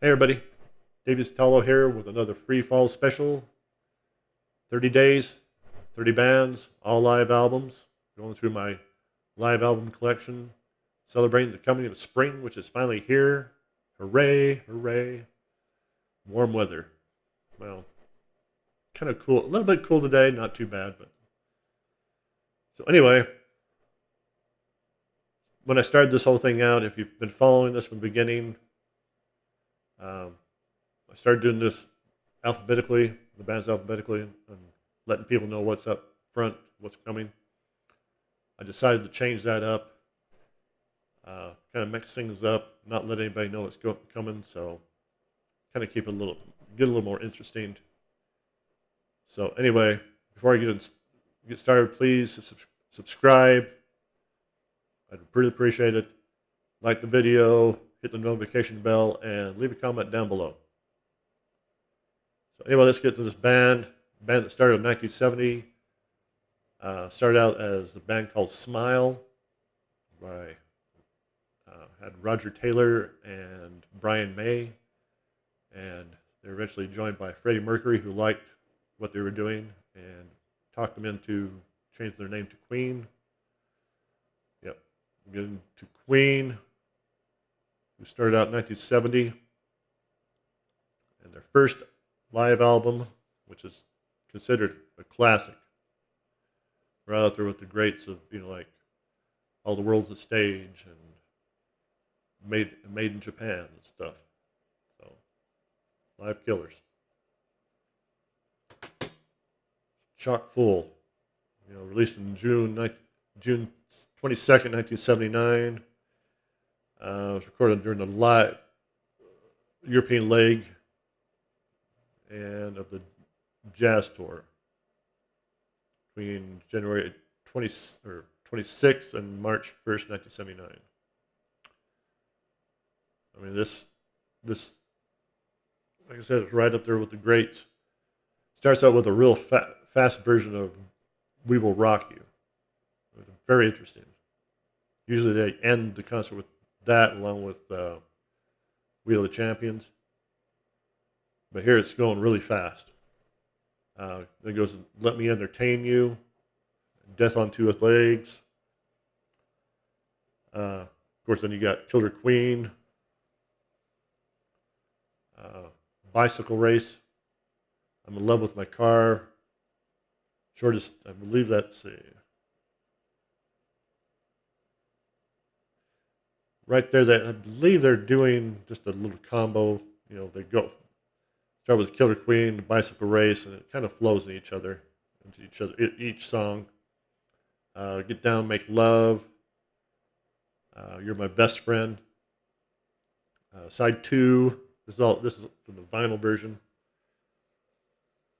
Hey everybody, David Tallow here with another Freefall special. 30 days, 30 bands, all live albums. Going through my live album collection, celebrating the coming of spring, which is finally here. Hooray, hooray. Warm weather. Well, kind of cool. A little bit cool today, not too bad. But so anyway, when I started this whole thing out, if you've been following this from the beginning, um, I started doing this alphabetically, the bands alphabetically, and letting people know what's up front, what's coming. I decided to change that up, kind of mix things up, not let anybody know what's coming, so kind of keep it get a little more interesting. So anyway, before I get started, please subscribe. I'd really appreciate it. Like the video, hit the notification bell, and leave a comment down below. So anyway, let's get to this band. Band that started in 1970. Started out as a band called Smile. By had Roger Taylor and Brian May, and they were eventually joined by Freddie Mercury, who liked what they were doing and talked them into changing their name to Queen. Yep, getting to Queen, who started out in 1970, and their first live album, which is considered a classic, right out there with the greats of like All the World's a Stage and Made in Japan and stuff. So live killers, chock full. Released in June 22nd, 1979. It was recorded during the live European leg and of the jazz tour between January 26th and March 1st, 1979. I mean, this, like I said, it's right up there with the greats. Starts out with a real fast version of "We Will Rock You." It's very interesting. Usually they end the concert with that, along with "We Are the Champions." But here it's going really fast. Then it goes, "Let Me Entertain You," "Death on Two Legs." Of course, then you got "Killer Queen," "Bicycle Race," "I'm in Love with My Car." Shortest, I believe that's right there. That I believe they're doing just a little combo. They go start with "Killer Queen," "Bicycle Race," and it kind of flows into each other, each song. "Get Down, Make Love," "You're My Best Friend." Side two. This is from the vinyl version,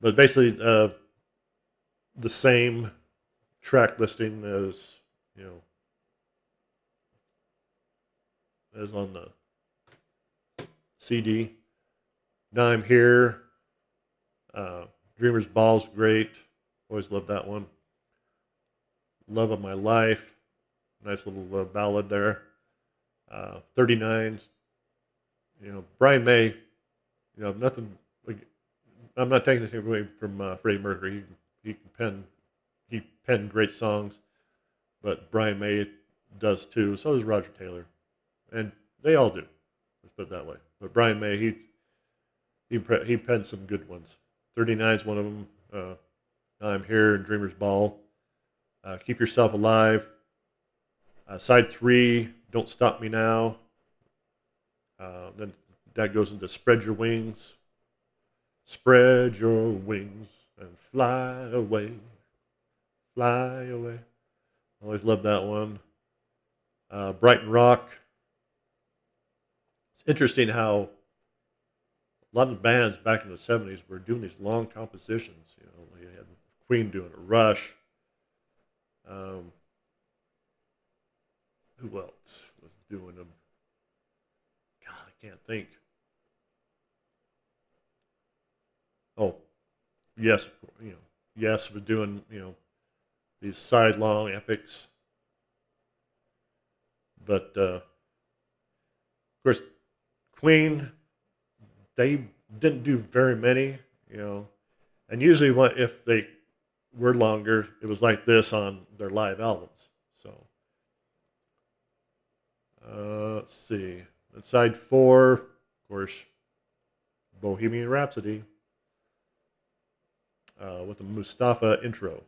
but basically the same track listing as as on the CD. "Now I'm Here," "Dreamer's Ball's" great. Always loved that one. "Love of My Life," nice little ballad there. 39s. Brian May. Nothing. I'm not taking anything away from Freddie Mercury. He penned great songs, but Brian May does too. So does Roger Taylor, and they all do. Let's put it that way. But Brian May, he penned some good ones. 39 is one of them. "Now I'm Here" and "Dreamer's Ball." "Keep Yourself Alive." Side three, "Don't Stop Me Now." Then that goes into "Spread Your Wings." "Spread your wings and fly away, fly away." Always loved that one. "Brighton Rock." It's interesting how a lot of bands back in the 70s were doing these long compositions. You had Queen doing a Rush. Who else was doing them? God, I can't think. Oh, Yes, Yes was doing these sidelong epics, but of course, Queen they didn't do very many, you know. And usually, if they were longer, it was like this on their live albums. So let's see. And side four, of course, Bohemian Rhapsody with the Mustafa intro.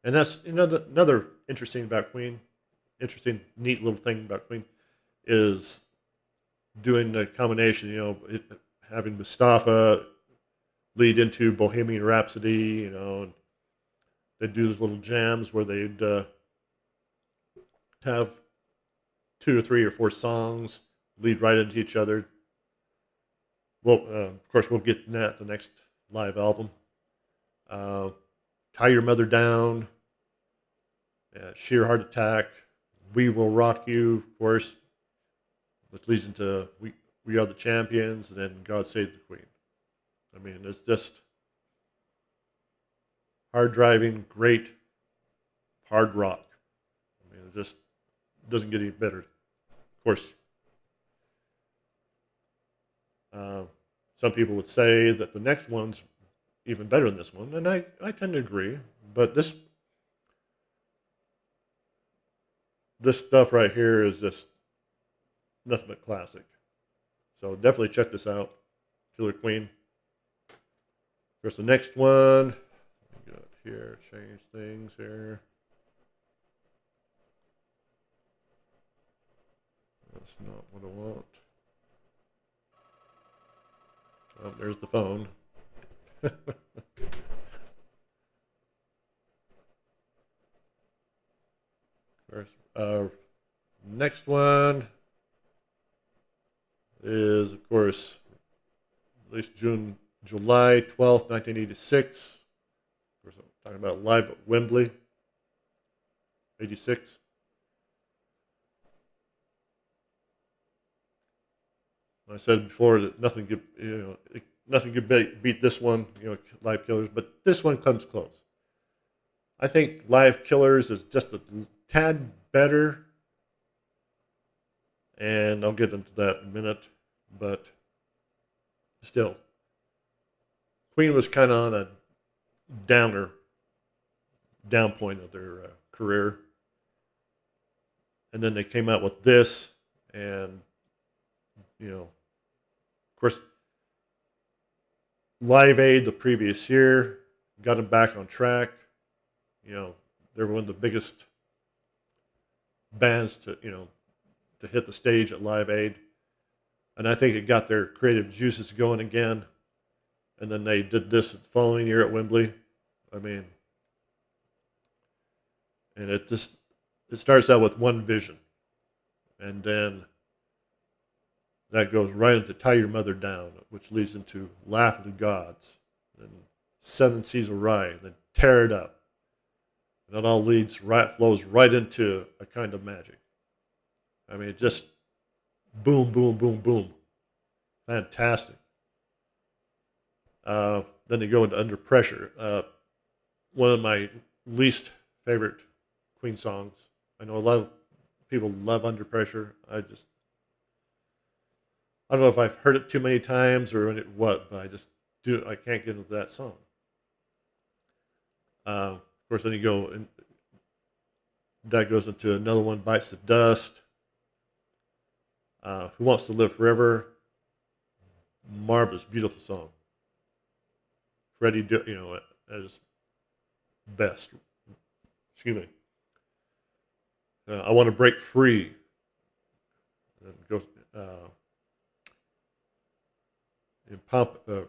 And that's another interesting about Queen, interesting, neat little thing about Queen is doing the combination, having Mustafa lead into Bohemian Rhapsody, and they'd do these little jams where they'd have two or three or four songs lead right into each other. Well, of course, we'll get that the next live album. Uh, Tie Your Mother Down, Sheer Heart Attack, We Will Rock You, of course, which leads into We Are the Champions, and then God Save the Queen. I mean, it's just hard driving, great hard rock. I mean, it just doesn't get any better. Of course, some people would say that the next one's even better than this one, and I tend to agree. But this stuff right here is just nothing but classic. So definitely check this out, Killer Queen. Of course, the next one, let me go here, change things here. That's not what I want. Oh, there's the phone. Next one is, of course, released July 12th, 1986. Of course, I'm talking about live at Wembley, 86. I said before that nothing could beat this one, Live Killers, but this one comes close. I think Live Killers is just a tad better, and I'll get into that in a minute, but still, Queen was kind of on a down point of their career, and then they came out with this, and of course, Live Aid the previous year got them back on track. They were one of the biggest bands to hit the stage at Live Aid, and I think it got their creative juices going again. And then they did this the following year at Wembley. I mean, and it starts out with one vision, and then that goes right into Tie Your Mother Down, which leads into Laugh at the Gods, and Seven Seas of Rye, then Tear It Up. And it all flows right into A Kind of Magic. I mean, just boom, boom, boom, boom. Fantastic. Then they go into Under Pressure. One of my least favorite Queen songs. I know a lot of people love Under Pressure. I don't know if I've heard it too many times or what, but I can't get into that song. Of course, then that goes into another one, Bites the Dust. Who Wants to Live Forever? Marvelous, beautiful song. Freddie, at his best. Excuse me. I Want to Break Free. It goes Impromptu.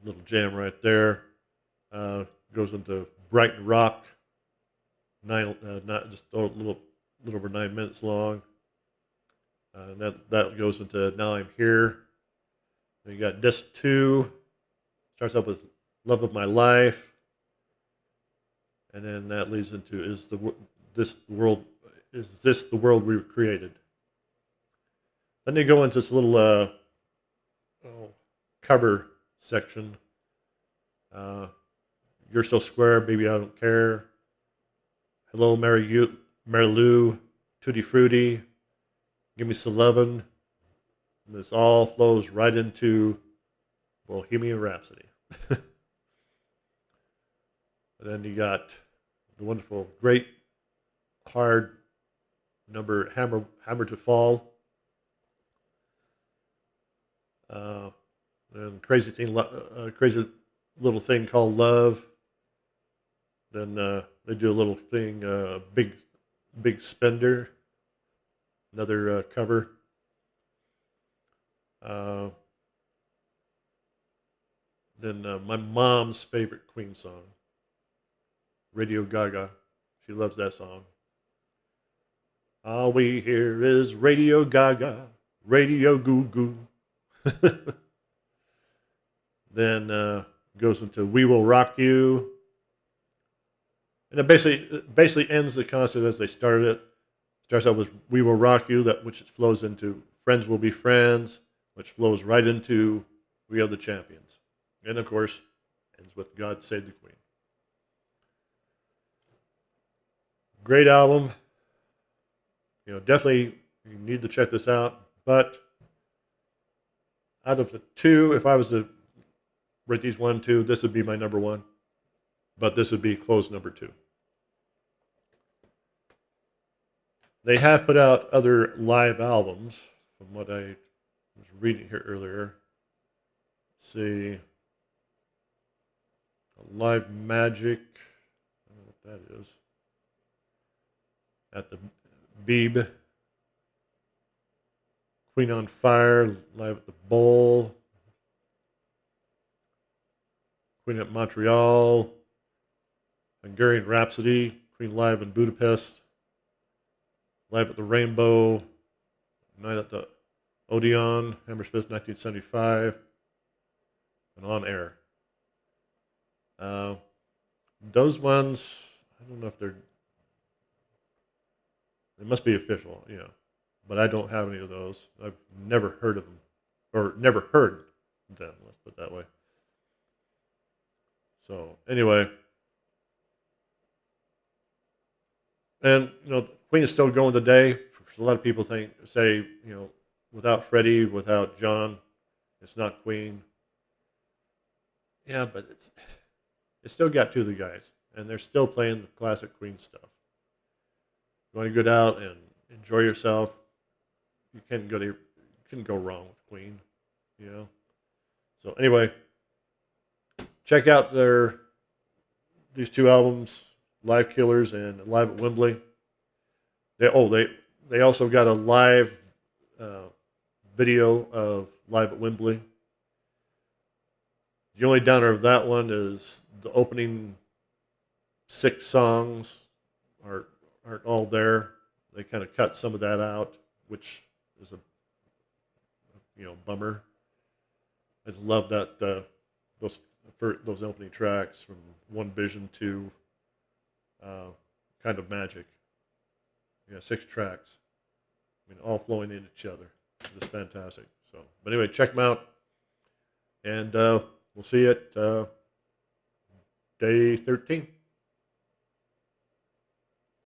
Little jam right there. Goes into Brighton Rock. Not just a little over 9 minutes long. That goes into Now I'm Here. Then you got disc 2. Starts up with Love of My Life. And then that leads into Is this the world we created? Then they go into this little cover section. You're So Square, Baby I Don't Care. Hello Mary Lou, Tutti Frutti, Give Me Some Lovin'. And this all flows right into Bohemian Rhapsody. And then you got the wonderful, great, hard number Hammer to Fall. And crazy little thing called Love. Then they do a little thing, big spender, another cover. Then my mom's favorite Queen song, Radio Gaga. She loves that song. All we hear is Radio Gaga, Radio Goo Goo. Then goes into We Will Rock You. And it basically ends the concert as they started it. Starts out with We Will Rock You, which flows into Friends Will Be Friends, which flows right into We Are the Champions. And of course, ends with God Save the Queen. Great album. Definitely you need to check this out. But out of the two, if I was to rate these 1, 2, this would be my number one. But this would be close number 2. They have put out other live albums, from what I was reading here earlier. Let's see. Live Magic. I don't know what that is. At the Beeb. Queen on Fire, live at the Bowl. Queen at Montreal. Hungarian Rhapsody, Queen live in Budapest. Live at the Rainbow. Night at the Odeon, Hammersmith 1975. And On Air. Those ones, I don't know if they must be official, but I don't have any of those. I've never heard of them, or never heard them, let's put it that way. So, anyway. And, Queen is still going today. A lot of people say, without Freddie, without John, it's not Queen. Yeah, but it's still got two of the guys, and they're still playing the classic Queen stuff. You want to go out and enjoy yourself, you couldn't go wrong with Queen, So anyway, check out these two albums, Live Killers and Live at Wembley. They also got a live video of Live at Wembley. The only downer of that one is the opening 6 songs aren't all there. They kind of cut some of that out, which is a bummer. I just love that those opening tracks from One Vision to Kind of Magic. 6 tracks. All flowing into each other. Just fantastic. So, but anyway, check them out, and we'll see you at day 13.